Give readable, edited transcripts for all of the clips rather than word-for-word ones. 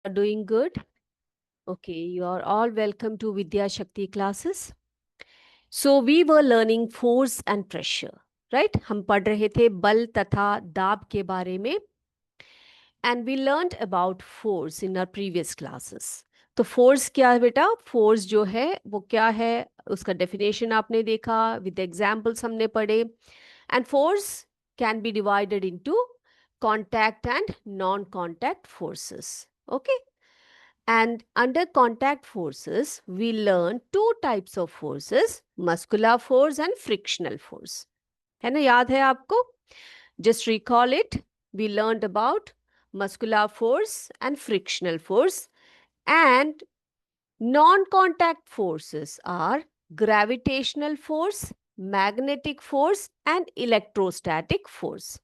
doing good. Okay, you are all welcome to Vidya Shakti classes. So we were learning force and pressure, right? हम पढ़ रहे थे बल तथा दाब के बारे में and we learned about force in our previous classes. तो फोर्स क्या है बेटा? फोर्स जो है वो क्या है, उसका डेफिनेशन आपने देखा, विद एग्जांपल्स हमने पढ़े. And force can be divided into contact and non-contact forces. Okay. And under contact forces, we learn two types of forces, muscular force and frictional force. है ना, याद है आपको? Just recall it. We learned about muscular force and frictional force. And non-contact forces are gravitational force, magnetic force, and electrostatic force.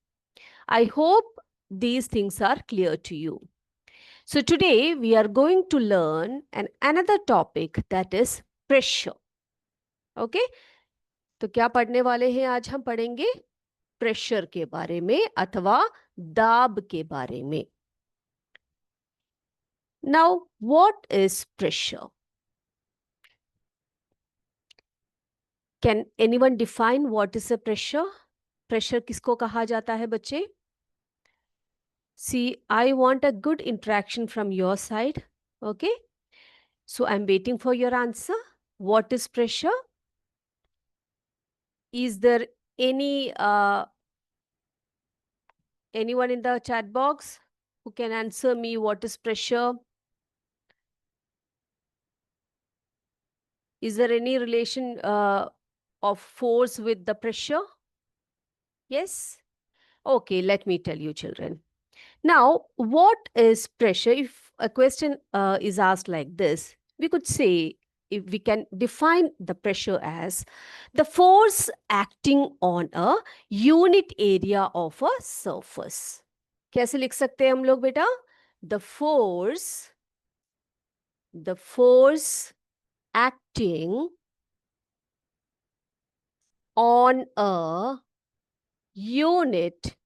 I hope these things are clear to you. So today we are going to learn another topic, that is pressure. Okay? तो क्या पढ़ने वाले हैं आज? हम पढ़ेंगे pressure के बारे में अथवा दाब के बारे में. Now, what is pressure? Can anyone define what is a pressure? Pressure किसको कहा जाता है बच्चे? See, I want a good interaction from your side. Okay? So I'm waiting for your answer. What is pressure? Is there any anyone in the chat box who can answer me what is pressure? Is there any relation of force with the pressure? Yes? Okay, let me tell you, children. Now, what is pressure? If a question is asked like this, we could say, if we can define the pressure as the force acting on a unit area of a surface. कैसे लिख सकते हैं हम लोग बेटा? The force acting on a unit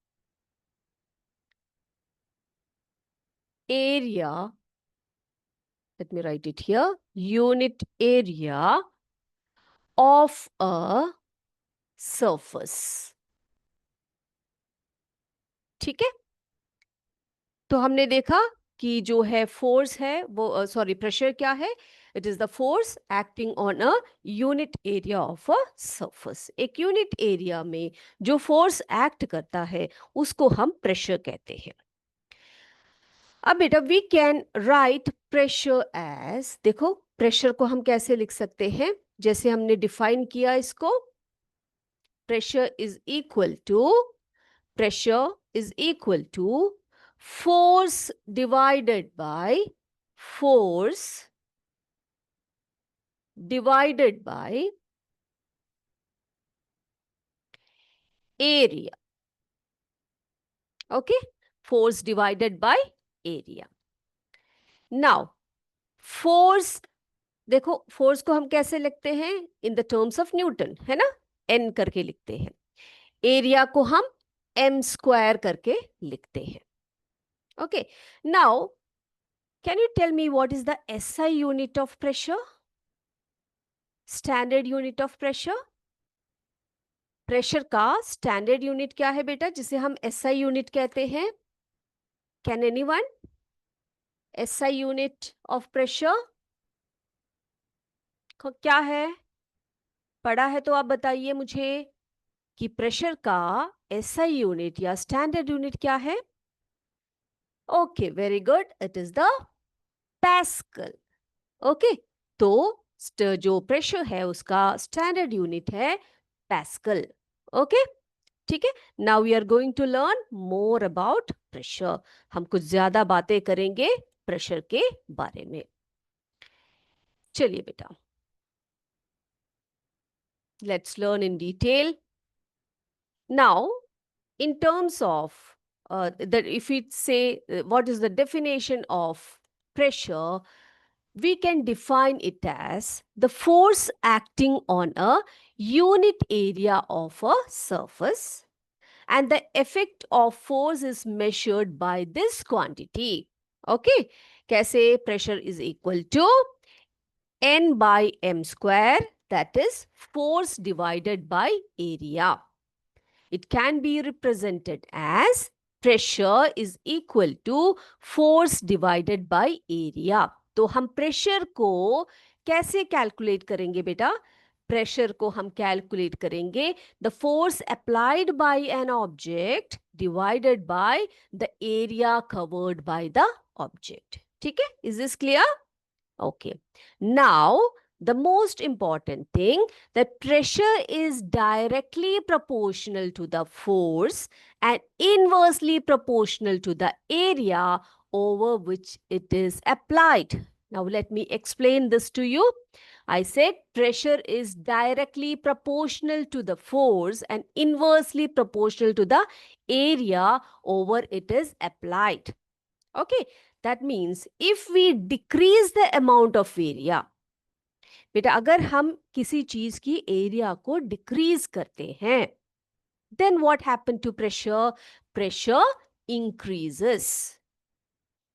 area, let me write it here, unit area of a surface. ठीक है? तो हमने देखा कि जो है फोर्स है वो सॉरी प्रेशर क्या है? It is the force acting on a unit area of a surface. एक यूनिट एरिया में जो फोर्स एक्ट करता है उसको हम प्रेशर कहते हैं. अब बेटा we can write pressure as, देखो प्रेशर को हम कैसे लिख सकते हैं? जैसे हमने डिफाइन किया इसको, pressure is equal to force divided by area. Okay, force divided by area. Now force, देखो फोर्स को हम कैसे लिखते हैं? In the terms of Newton, है ना? n करके लिखते हैं. एरिया को हम m स्क्वायर करके लिखते हैं. Okay, now can you tell me what is the SI unit of pressure? Standard unit of pressure. Pressure का स्टैंडर्ड यूनिट क्या है बेटा, जिसे हम SI यूनिट कहते हैं? Can anyone? SI unit of pressure क्या है? पढ़ा है तो आप बताइए मुझे कि प्रेशर का SI यूनिट या स्टैंडर्ड यूनिट क्या है? Okay, very good, it is the pascal. Okay, तो जो प्रेशर है उसका स्टैंडर्ड यूनिट है पास्कल. ओके, ठीक है. Now we are going to learn more about pressure. हम कुछ ज्यादा बातें करेंगे प्रेशर के बारे में. चलिए बेटा, let's learn in detail. Now in terms of that, if we say what is the definition of pressure, we can define it as the force acting on a unit area of a surface, and the effect of force is measured by this quantity. Okay, कैसे? Pressure is equal to n by m square, that is force divided by area. It can be represented as pressure is equal to force divided by area. तो हम pressure को कैसे calculate करेंगे बेटा? Pressure को हम calculate करेंगे the force applied by an object divided by the area covered by the object. ठीक है? Is this clear? Okay. Now, the most important thing, that pressure is directly proportional to the force and inversely proportional to the area over which it is applied. Now, let me explain this to you. I said pressure is directly proportional to the force and inversely proportional to the area over it is applied. Okay. That means if we decrease the amount of area, बेटा अगर हम किसी चीज की area को decrease करते हैं, then what happened to pressure? Pressure increases.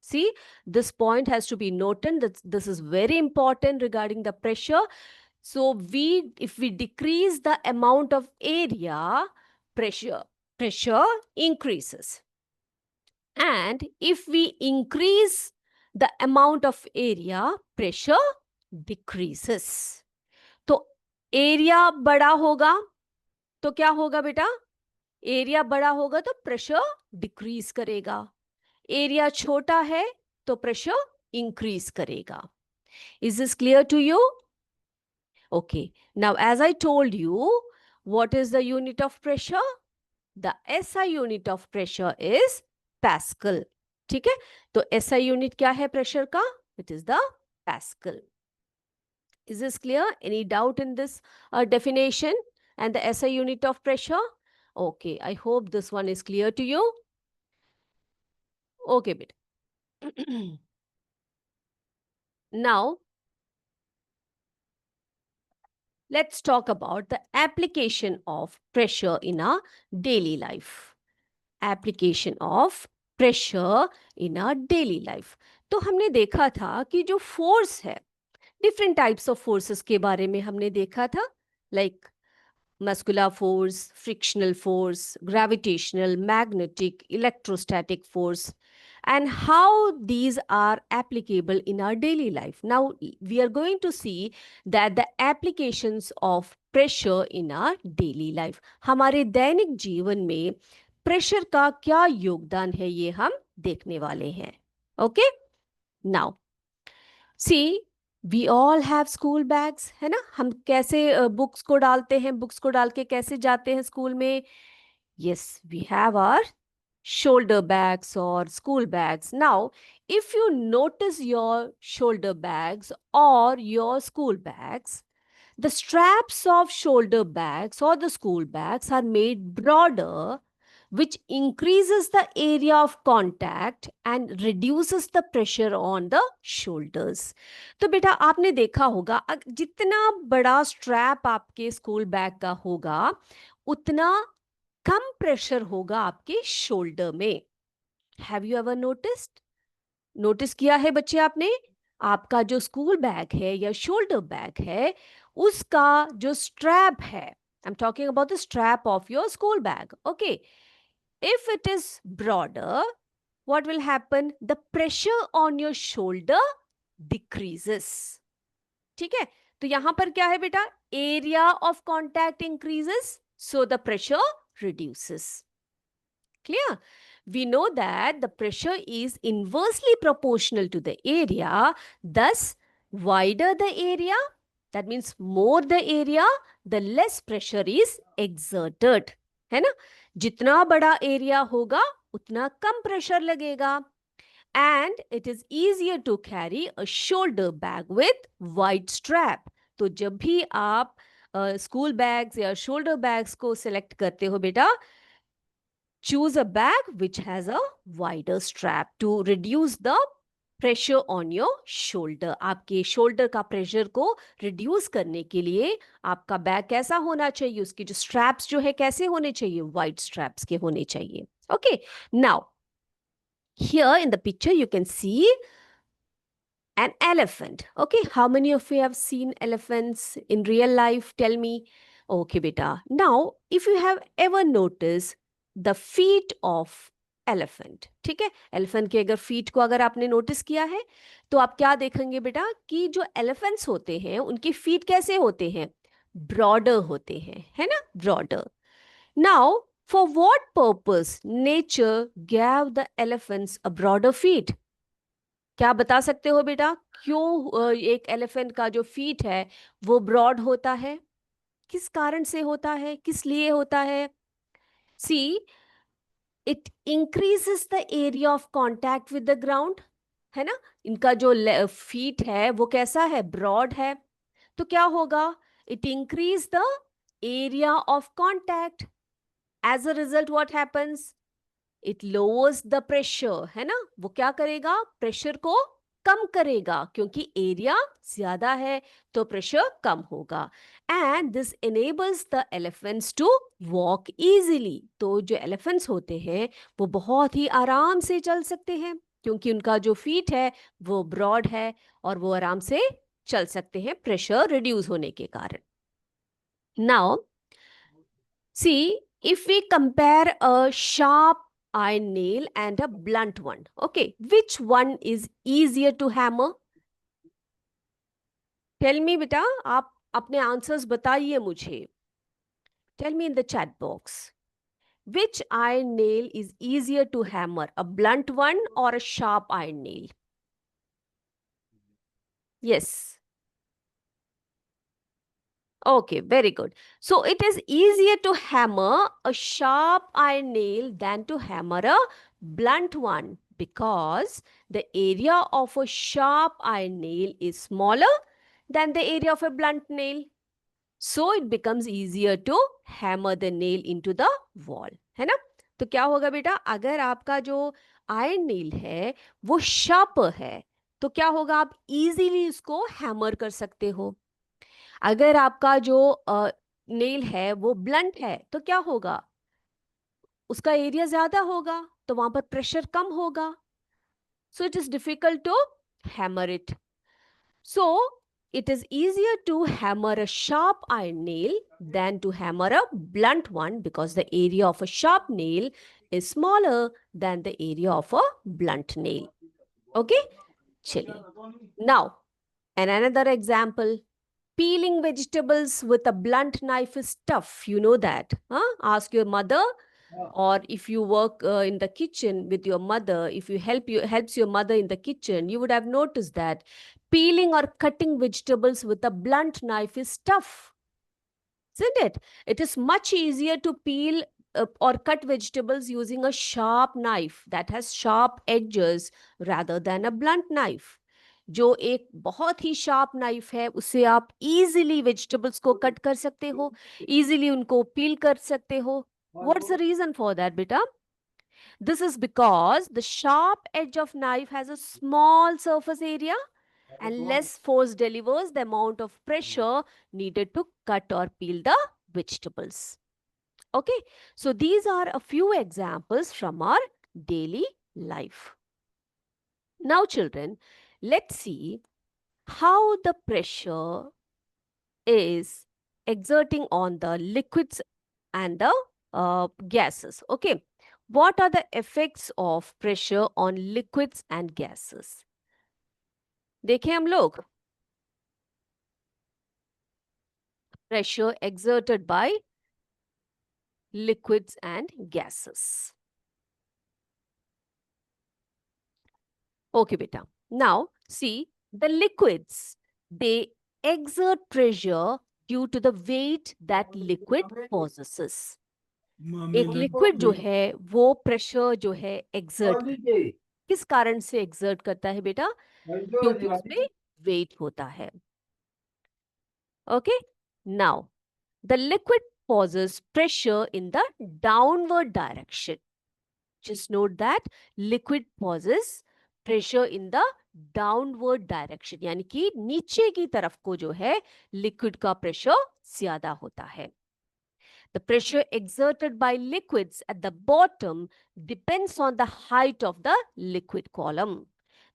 See, this point has to be noted, that this is very important regarding the pressure. So if we decrease the amount of area, pressure increases. And if we increase the amount of area, pressure decreases. तो area बड़ा होगा तो क्या होगा बेटा? Area बड़ा होगा तो प्रेशर डिक्रीज करेगा. एरिया छोटा है तो प्रेशर इंक्रीज करेगा. Is this clear to you? Okay. Now, as I told you, what is the unit of pressure? The SI unit of pressure is Pascal. ठीक है? तो SI unit क्या है प्रेशर का? It is the Pascal. Is this clear? Any doubt in this definition and the SI unit of pressure? Okay, I hope this one is clear to you. Okay, beta. Now, let's talk about the application of pressure in our daily life. Application of pressure in our daily life. तो हमने देखा था कि जो force है, different types of forces के बारे में हमने देखा था, like muscular force, frictional force, gravitational, magnetic, electrostatic force, and how these are applicable in our daily life. Now we are going to see that the applications of pressure in our daily life. हमारे दैनिक जीवन में pressure का क्या योगदान है ये हम देखने वाले हैं. Okay? Now, see, we all have school bags, है ना? हम कैसे बुक्स को डालते हैं, बुक्स को डाल के कैसे जाते हैं स्कूल में? Yes, we have our shoulder bags or school bags. Now, if you notice your shoulder bags or your school bags, the straps of shoulder bags or the school bags are made broader, which increases the area of contact and reduces the pressure on the shoulders. तो बेटा आपने देखा होगा जितना बड़ा strap आपके school bag का होगा उतना कम प्रेशर होगा आपके शोल्डर में. हैव यू एवर नोटिस किया है बच्चे आपने? आपका जो स्कूल बैग है या शोल्डर बैग है उसका जो स्ट्रैप है, I am talking about the strap of your school bag. Okay, if it is broader, what will happen? The pressure on your shoulder decreases. ठीक है? तो यहां पर क्या है बेटा? Area of contact increases, so the pressure reduces. Clear? We know that the pressure is inversely proportional to the area. Thus, wider the area, that means more the area, the less pressure is exerted. है ना? जितना बड़ा area होगा उतना कम pressure लगेगा. And it is easier to carry a shoulder bag with wide strap. तो जब भी आप स्कूल बैग्स या शोल्डर बैग्स को सिलेक्ट करते हो बेटा, choose a bag which has a wider strap to reduce the pressure on your shoulder. आपके शोल्डर का प्रेशर को रिड्यूस करने के लिए आपका बैग कैसा होना चाहिए? उसकी जो स्ट्रैप्स जो है कैसे होने चाहिए? वाइड स्ट्रैप्स के होने चाहिए. Okay, now here in the picture you can see An elephant. Okay, how many of you have seen elephants in real life? Tell me. Okay, beta. Now, if you have ever noticed the feet of elephant, ठीक है, elephant के अगर feet को अगर आपने notice किया है तो आप क्या देखेंगे बेटा कि जो elephants होते हैं उनकी feet कैसे होते हैं? Broader होते हैं, है ना? Broader. Now, for what purpose nature gave the elephants a broader feet? क्या बता सकते हो बेटा क्यों एक एलिफेंट का जो फीट है वो ब्रॉड होता है? किस कारण से होता है, किस लिए होता है? See, it increases the area of contact with the ground, है ना? इनका जो फीट है वो कैसा है? ब्रॉड है। तो क्या होगा? It increase the area of contact. As a result what happens? It lowers the pressure, है ना? वो क्या करेगा? प्रेशर को कम करेगा, क्योंकि एरिया ज्यादा है तो प्रेशर कम होगा। And this enables the elephants to walk easily. तो जो एलिफेंट्स होते हैं वो बहुत ही आराम से चल सकते हैं, क्योंकि उनका जो फीट है वो ब्रॉड है और वो आराम से चल सकते हैं प्रेशर रिड्यूस होने के कारण। Now see, if we compare a sharp iron nail and a blunt one, okay, which one is easier to hammer? Tell me beta, आप अपने answers बताइए मुझे. Tell me in the chat box. Which iron nail is easier to hammer, a blunt one or a sharp iron nail? Yes. Okay, very good. So it is easier to hammer a sharp iron nail than to hammer a blunt one, because the area of a sharp iron nail is smaller than the area of a blunt nail. So it becomes easier to hammer the nail into the wall, है ना? तो क्या होगा बेटा, अगर आपका जो iron nail है वो शार्प है तो क्या होगा, आप इजीली उसको हैमर कर सकते हो। अगर आपका जो नेल है वो ब्लंट है तो क्या होगा, उसका एरिया ज्यादा होगा तो वहां पर प्रेशर कम होगा। So it is difficult to hammer it. So it is easier to hammer a sharp iron nail than to hammer a blunt one, because the area of a sharp nail is smaller than the area of a blunt nail. Okay, chलिए now, and another example. Peeling vegetables with a blunt knife is tough. You know that. Huh? Ask your mother, or if you work in the kitchen with your mother, if you helps your mother in the kitchen, you would have noticed that peeling or cutting vegetables with a blunt knife is tough, isn't it? It is much easier to peel or cut vegetables using a sharp knife that has sharp edges rather than a blunt knife. जो एक बहुत ही sharp knife है उससे आप easily vegetables को cut कर सकते हो, इजीली उनको पील कर सकते हो. What's the reason for that बेटा? This is because the sharp edge of knife has a small surface area and less force delivers the amount of pressure needed to cut or peel the vegetables. Okay, so these are a few examples from our daily life. Now children, let's see how the pressure is exerting on the liquids and the gases. Okay, what are the effects of pressure on liquids and gases? देखें हम लोग. Pressure exerted by liquids and gases. Okay beta, now see, the liquids, they exert pressure due to the weight that liquid possesses. एक liquid जो है वो pressure जो है exert किस कारण से एक्सर्ट करता है बेटा? क्योंकि उसमें वेट होता है. Okay, now the liquid possess pressure in the downward direction. Just note that liquid possess pressure in the downward direction, यानी कि नीचे की तरफ को जो है लिक्विड का प्रेशर ज्यादा होता है. The pressure exerted by liquids at the bottom depends on the height of the liquid column.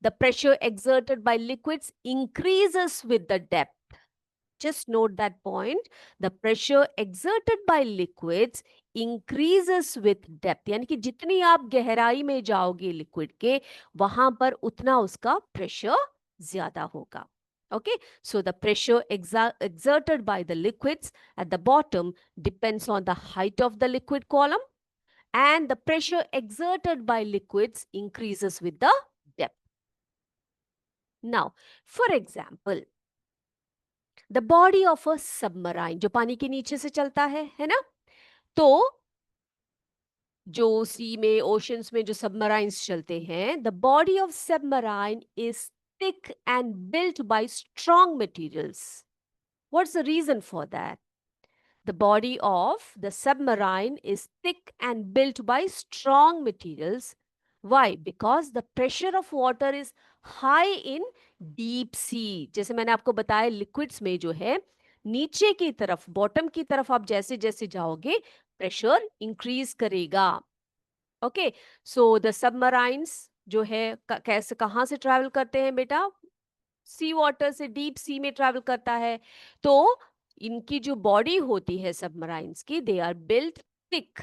The pressure exerted by liquids increases with the depth. Just note that point. The pressure exerted by liquids increases with depth. यानी कि जितनी आप गहराई में जाओगे liquid के, वहां पर उतना उसका प्रेशर ज्यादा होगा. Okay, so the pressure exerted by the liquids at the bottom depends on the height of the liquid column, and the pressure exerted by liquids increases with the depth. Now, for example, the body of a submarine, जो पानी के नीचे से चलता है ना? तो जो सी में, ओशंस में जो सबमराइन्स चलते हैं, the body of submarine is thick and built by strong materials. What's the reason for that? The body of the submarine is thick and built by strong materials. Why? Because the pressure of water is high in deep sea. जैसे मैंने आपको बताया, liquids में जो है, नीचे की तरफ, bottom की तरफ आप जैसे जैसे जाओगे, pressure increase करेगा. Okay, so the submarines जो है कैसे, कहाँ से travel करते हैं बेटा? सी वाटर से डीप सी में ट्रैवल करता है. तो इनकी जो बॉडी होती है सबमराइन्स की, they are built thick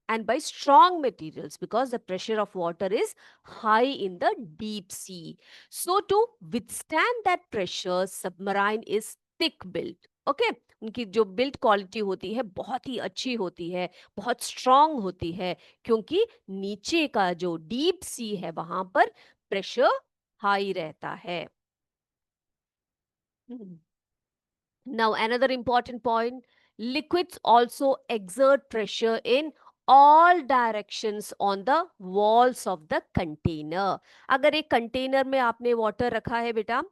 and by strong materials because the pressure of water is high in the deep sea. So to withstand that pressure, submarine is thick built. Okay, उनकी जो built quality होती है बहुत ही अच्छी होती है, बहुत strong होती है, क्योंकि नीचे का जो डीप सी है वहां पर प्रेशर हाई रहता है. Now, another important point, liquids also exert pressure in all directions on the walls of the container. अगर एक कंटेनर में आपने वाटर रखा है बेटा,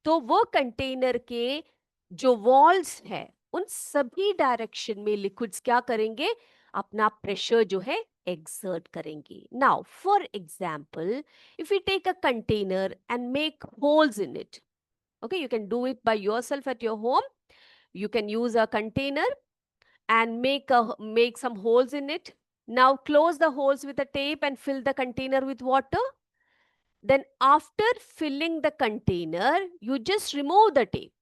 तो वो कंटेनर के जो वॉल्स है, उन सभी डायरेक्शन में लिक्विड्स क्या करेंगे? अपना प्रेशर जो है exert करेंगे. Now, for example, if we take a container and make holes in it, okay, you can do it by yourself at your home. You can use a container and make some holes in it. Now close the holes with a tape and fill the container with water. Then after filling the container, you just remove the tape.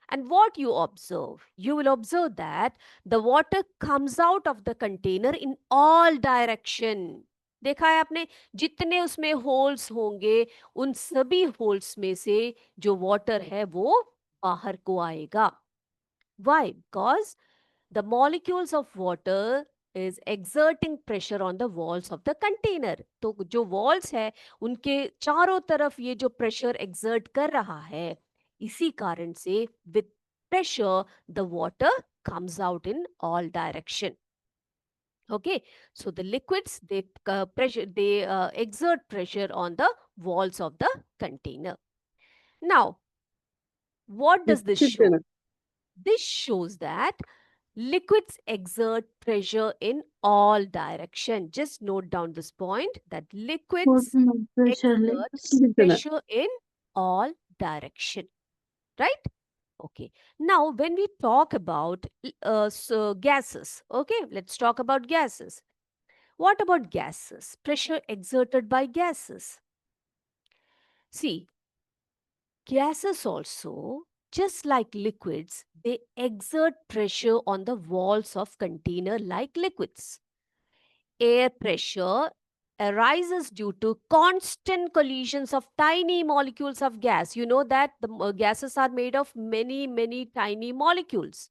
And what you observe? You will observe that the water comes out of the container in all direction. देखा है आपने, जितने उसमें holes होंगे, उन सभी holes में से जो वाटर है वो बाहर को आएगा. Why? Because the molecules of water is exerting pressure on the walls of the container. तो जो walls है, उनके चारों तरफ ये जो pressure exert कर रहा है, इसी कारण से with pressure the water comes out in all direction. Okay, so the liquids, they exert pressure on the walls of the container. Now, what does this show? This shows that liquids exert pressure in all direction. Just note down this point, that liquids exert pressure in all direction. Right? Okay. Now, when we talk about gases, okay, let's talk about gases. What about gases? Pressure exerted by gases. See, gases also, just like liquids, they exert pressure on the walls of container like liquids. Air pressure arises due to constant collisions of tiny molecules of gas. You know that the gases are made of many, many tiny molecules.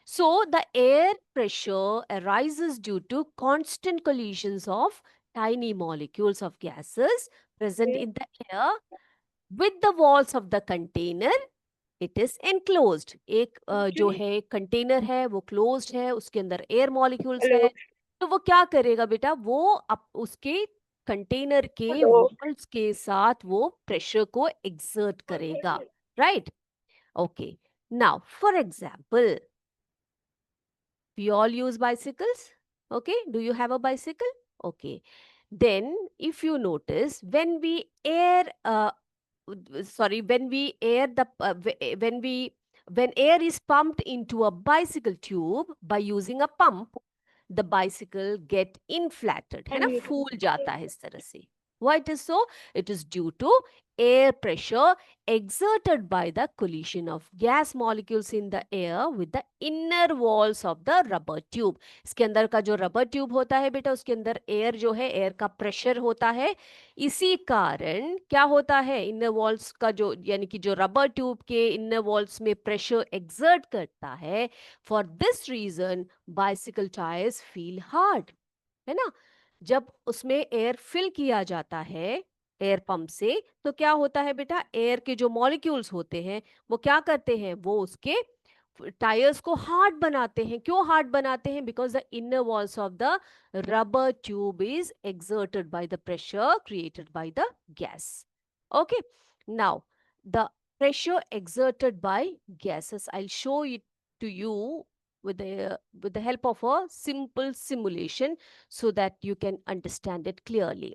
So the air pressure arises due to constant collisions of tiny molecules of gases present in the air with the walls of the container. It is enclosed. एक जो है container है वो closed है, उसके अंदर air molecules है. तो वो क्या करेगा बेटा? वो उसके कंटेनर के वॉल्स के साथ वो प्रेशर को एक्सर्ट करेगा. Right? Okay. Now for example, we all use bicycles. Okay, do you have a bicycle? Okay, then if you notice, when we air when we air the when air is pumped into a bicycle tube by using a pump, the bicycle get inflated, है ना, फूल जाता है इस तरह से. Why it is so? It is due to air pressure exerted by the collision of gas molecules in the air with the inner walls of the rubber tube. इसके अंदर का जो रबर ट्यूब होता है बेटा, उसके अंदर एयर जो है, एयर का प्रेशर होता है. इसी कारण क्या होता है, इनर वॉल्स का जो, यानी कि जो रबर ट्यूब के इनर वॉल्स में प्रेशर एक्सर्ट करता है, for this reason bicycle tyres feel hard. है ना. जब उसमें एयर फिल किया जाता है एयर पंप से, तो क्या होता है बेटा, एयर के जो मॉलिक्यूल्स होते हैं वो क्या करते हैं, वो उसके टायर्स को हार्ड बनाते हैं. क्यों हार्ड बनाते हैं? Because the inner walls of the rubber tube is exerted by the pressure created by the gas. Okay, now the pressure exerted by gases, I'll show it to you with the help of a simple simulation so that you can understand it clearly.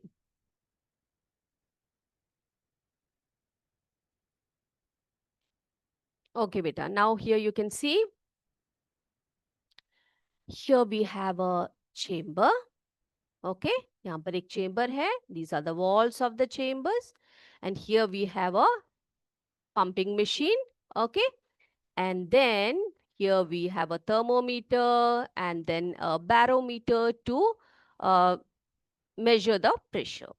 Okay beta, now here you can see, here we have a chamber. Okay, यहाँ पर एक chamber है. These are the walls of the chambers, and here we have a pumping machine. Okay, and then here we have a thermometer and then a barometer to uh, measure the pressure.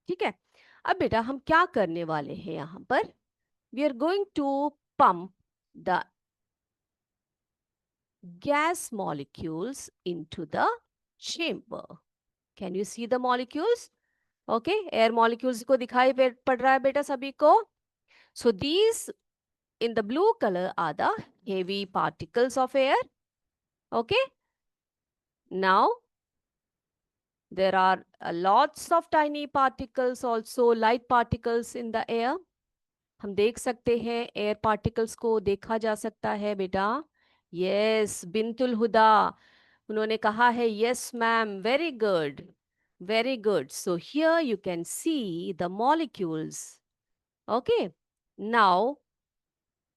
ठीक है. अब बेटा हम क्या करने वाले हैं यहाँ पर, we are going to pump the gas molecules into the chamber. Can you see the molecules? Okay, air molecules को दिखाई पड़ रहा है बेटा सभी को. So these in the blue color are the heavy particles of air. Okay, now there are lots of tiny particles, also light particles in the air. हम देख सकते हैं एयर पार्टिकल्स को, देखा जा सकता है बेटा. यस, बिंतुल हुदा, उन्होंने कहा है yes ma'am, very good, very good. So here you can see the molecules. Okay, now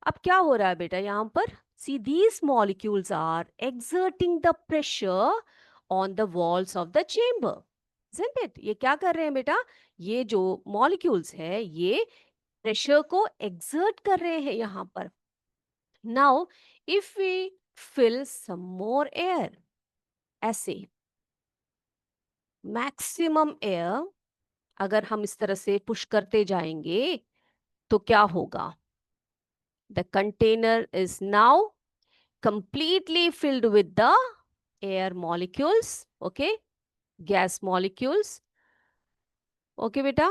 अब क्या हो रहा है बेटा यहाँ पर, see these molecules are exerting the pressure on the walls of the chamber. isn't it? ये क्या कर रहे हैं बेटा, ये जो मॉलिक्यूल्स है ये प्रेशर को एक्सर्ट कर रहे हैं यहाँ पर. Now if we fill some more air, ऐसे मैक्सिमम एयर अगर हम इस तरह से पुश करते जाएंगे तो क्या होगा, the container is now completely filled with the air molecules. Okay, gas molecules. Okay बेटा,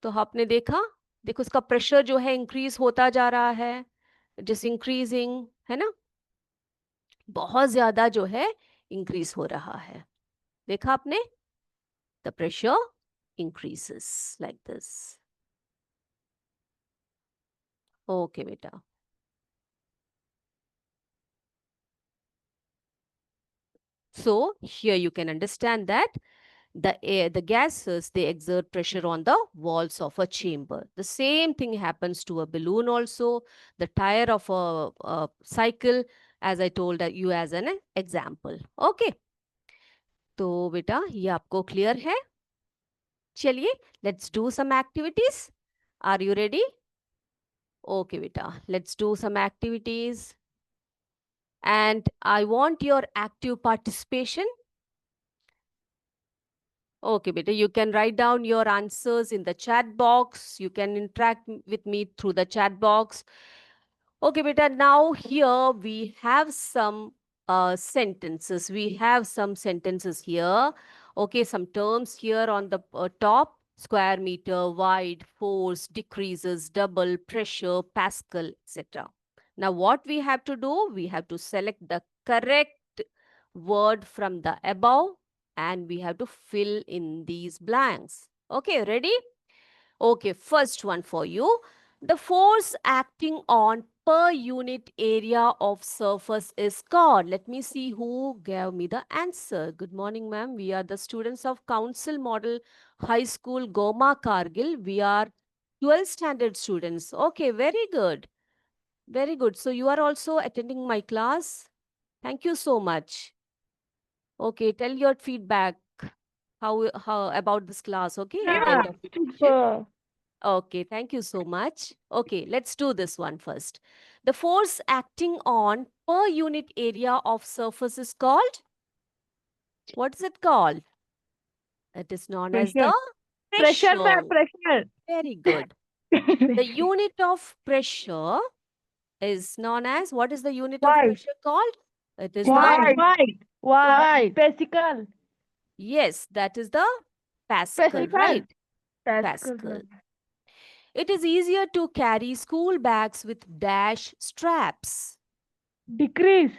तो आपने देखा, देखो इसका प्रेशर जो है इंक्रीज होता जा रहा है, जिस इंक्रीजिंग है ना, बहुत ज्यादा जो है इंक्रीज हो रहा है. देखा आपने, the pressure increases like this. Okay बेटा, so here you can understand that the gases, they exert pressure on the walls of a chamber. The same thing happens to a balloon also, the tire of a cycle, as I told you as an example. Okay, तो बेटा ये आपको clear है. चलिए, let's do some activities. Are you ready? Okay बेटा, let's do some activities, and I want your active participation. Okay, beta, you can write down your answers in the chat box. You can interact with me through the chat box. Okay, beta, now here we have some sentences. We have some sentences here. Okay, some terms here on the top. Square meter, wide, force, decreases, double, pressure, Pascal, etc. Now, what we have to do? We have to select the correct word from the above, and we have to fill in these blanks. Okay, ready? Okay, first one for you. The force acting on per unit area of surface is called. Let me see who gave me the answer. Good morning, ma'am. We are the students of Council Model High School, Goma, Kargil. We are 12th standard students. Okay, very good. Very good. So you are also attending my class. Thank you so much. Okay, tell your feedback. how about this class? Okay, at the Yeah, end of the session. super. Okay, thank you so much. Okay, let's do this one first. The force acting on per unit area of surface is called, what is it called? It is known as the Pressure. Pressure, ma'am, pressure. pressure. Very good. The unit of pressure is known as, what is the unit of Why? pressure called? It is the, Why? Why? Pascal. yes, that is the Pascal, Pascal. right? Pascal, Pascal. ma'am. It is easier to carry school bags with dash straps. Decrease.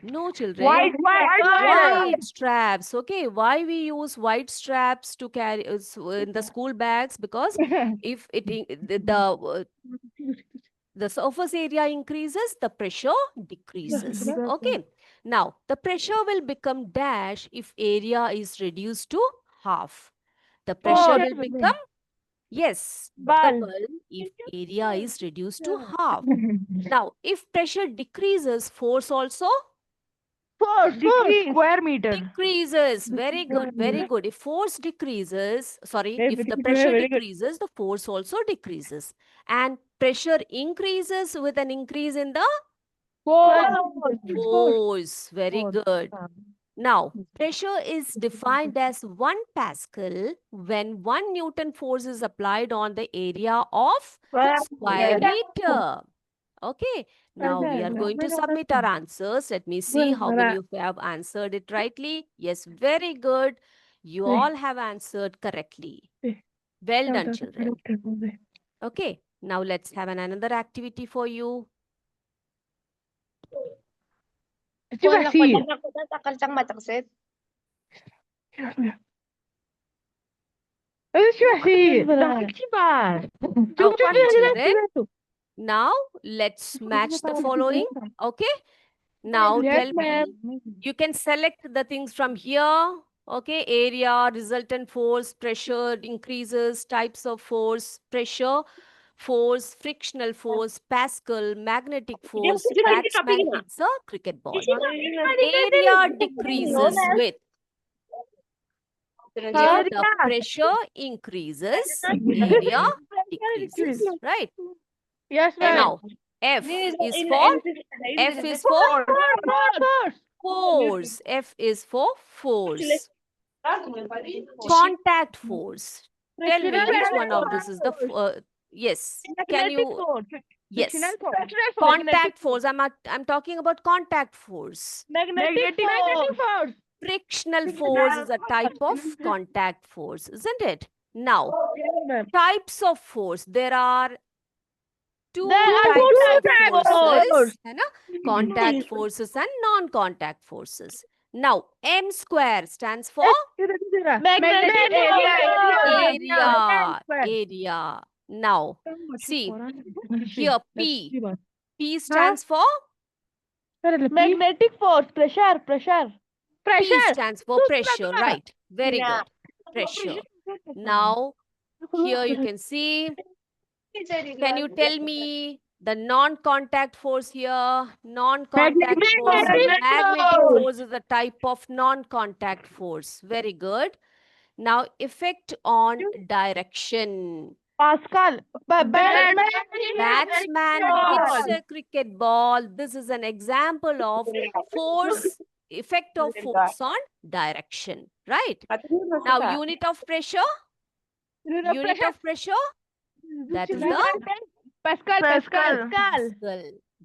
No, children. White. White straps. Okay, why we use white straps to carry in the school bags? Because if the surface area increases, the pressure decreases. Okay. Now, the pressure will become dash if area is reduced to half. The pressure will become, yes, double if area is reduced to half. Now, if pressure decreases, force also Force. Square meter. decreases. Very good, very good. If force decreases, sorry, if the pressure decreases, the force also decreases. And pressure increases with an increase in the force. Very good. Now, pressure is defined as 1 Pascal when 1 Newton force is applied on the area of square meter. Okay, now we are going to submit our answers. Let me see how many of you have answered it rightly. Yes, very good. You all have answered correctly. Well done, children. Okay, now let's have another activity for you. Okay, children. Now let's match the following. Okay, now tell me. You can select the things from here. Okay, area, resultant force, pressure increases, types of force, pressure, force, frictional force, Pascal, magnetic force, batsman hits a cricket ball. Area decreases with, if the pressure increases, area decreases, right? Yes, ma'am. Now, F is for force. F is for force. Contact force. Tell me which one of this is the yes. Can you? Yes. Contact force. I'm talking about contact force. Magnetic force. Frictional force is a type of contact force, isn't it? Now, types of force. There are two types of forces, है ना? Contact forces and non-contact forces. Now, M square stands for Magnetic area. Now, see, here P. P stands for, Magnetic force. Pressure. P stands for pressure, right? Very good. Pressure. Now, here you can see, can you tell me the non-contact force here? Non-contact force. Magnetic force is a type of non-contact force. Very good. Now, effect on direction. Pascal. Batsman hits a cricket ball. This is an example of force, effect of force on direction, right? Now, unit of pressure. Unit of pressure. That is the Pascal. Pascal.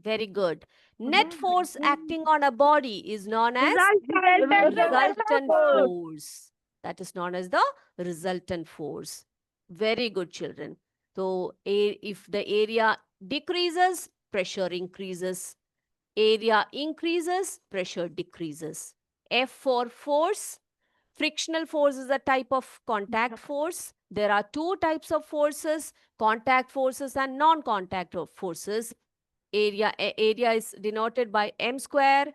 Very good. Net force acting on a body is known as resultant force. That is known as the resultant force. Very good, children. So, if the area decreases, pressure increases. Area increases, pressure decreases. F for force. Frictional force is a type of contact force. There are two types of forces, contact forces and non-contact forces. Area is denoted by M square.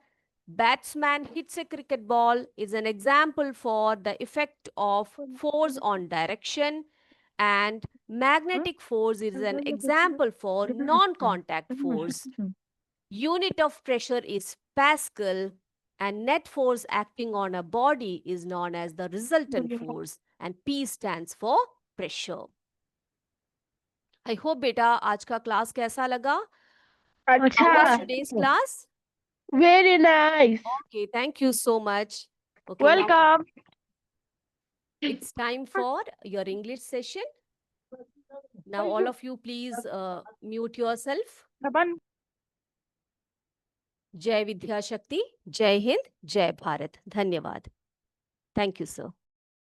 Batsman hits a cricket ball is an example for the effect of force on direction, and magnetic force is an example for non-contact force. Unit of pressure is Pascal. and net force acting on a body is known as the resultant force, and P stands for pressure. I hope beta आज का class कैसा लगा? How was अच्छा today's class? very nice. Okay, thank you so much. Okay, now Welcome. it's time for your English session. Now all of you please mute yourself. जय विद्या शक्ति, जय हिंद, जय भारत. धन्यवाद. Thank you, sir.